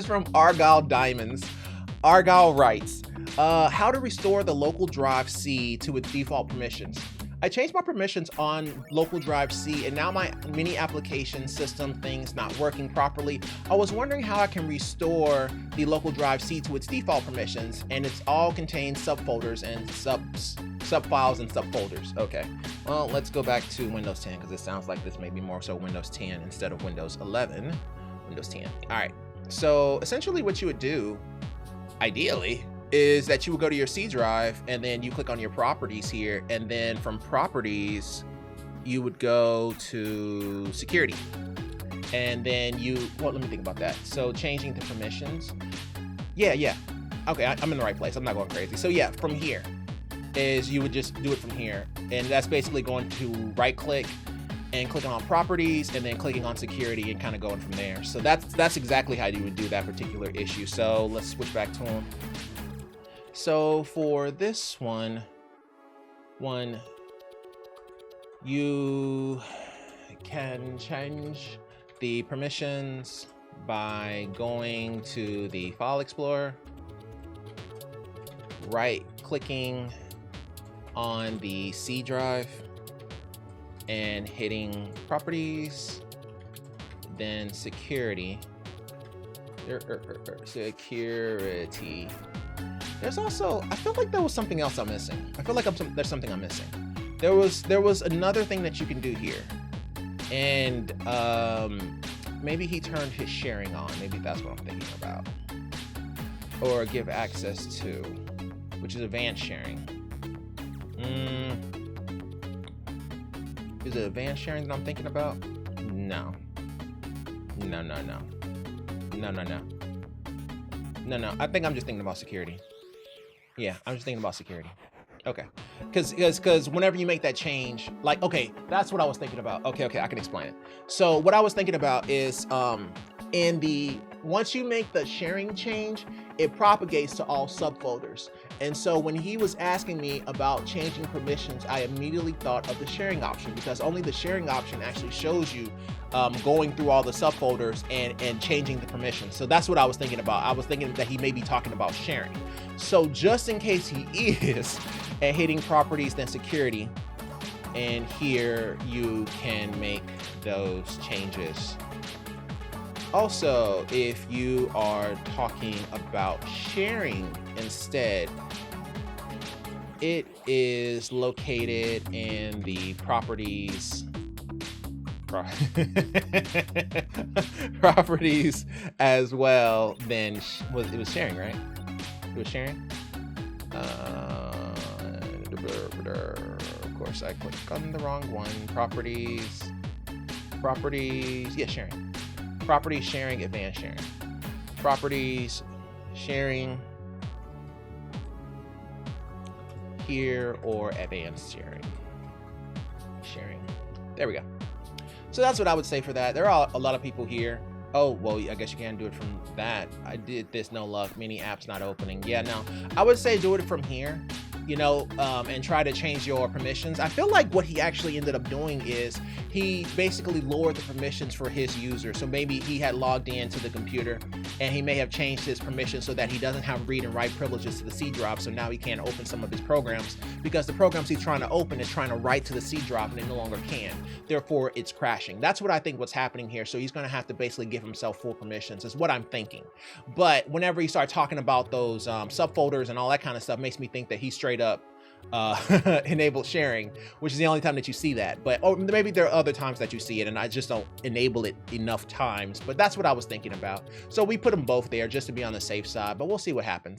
from Argyle Diamonds. Argyle writes, how to restore the local drive C to its default permissions. I changed my permissions on local drive C and now my mini application system thing's not working properly. I was wondering how I can restore the local drive C to its default permissions, and it's all contains subfolders and subfiles and subfolders. Okay, well, let's go back to Windows 10 because it sounds like this may be more so Windows 10 instead of Windows 11. Windows 10. All right, so essentially what you would do, ideally, is that you would go to your C drive and then you click on your properties here, and then from properties you would go to security, and then let me think about that. So changing the permissions, yeah, okay, I'm in the right place, I'm not going crazy. So yeah, from here is you would just do it from here, and that's basically going to right click and clicking on properties and then clicking on security and kind of going from there. So that's exactly how you would do that particular issue. So let's switch back to them. So for this one, you can change the permissions by going to the File Explorer, right clicking on the C drive and hitting Properties, then Security. Security. There's also, I feel like there was something else I'm missing. I feel like there's something I'm missing. There was another thing that you can do here, and maybe he turned his sharing on. Maybe that's what I'm thinking about. Or give access to, which is advanced sharing. Is it advanced sharing that I'm thinking about? No. I think I'm just thinking about security. Yeah, I'm just thinking about security. Okay, because whenever you make that change, like, okay, that's what I was thinking about. Okay, I can explain it. So what I was thinking about is, once you make the sharing change, it propagates to all subfolders. And so when he was asking me about changing permissions, I immediately thought of the sharing option, because only the sharing option actually shows you going through all the subfolders and changing the permissions. So that's what I was thinking about. I was thinking that he may be talking about sharing. So just in case he is, and hitting properties, then security, and here you can make those changes. Also, if you are talking about sharing instead, it is located in the properties as well. Then it was sharing, right? It was sharing. Of course, I clicked on the wrong one. Properties, yeah, sharing. Properties, sharing, advanced sharing. Properties, sharing here, or advanced sharing. There we go. So that's what I would say for that. There are a lot of people here. Oh, well, I guess you can't do it from that. I did this, no luck. Mini apps not opening. Yeah, no, I would say do it from here, and try to change your permissions. I feel like what he actually ended up doing is he basically lowered the permissions for his user. So maybe he had logged into the computer and he may have changed his permissions so that he doesn't have read and write privileges to the C drive. So now he can't open some of his programs because the programs he's trying to open is trying to write to the C drive and it no longer can. Therefore, it's crashing. That's what I think what's happening here. So he's going to have to basically give himself full permissions is what I'm thinking. But whenever you start talking about those subfolders and all that kind of stuff, makes me think that he straight up enable sharing, which is the only time that you see that. But maybe there are other times that you see it and I just don't enable it enough times. But that's what I was thinking about. So we put them both there just to be on the safe side, but we'll see what happens.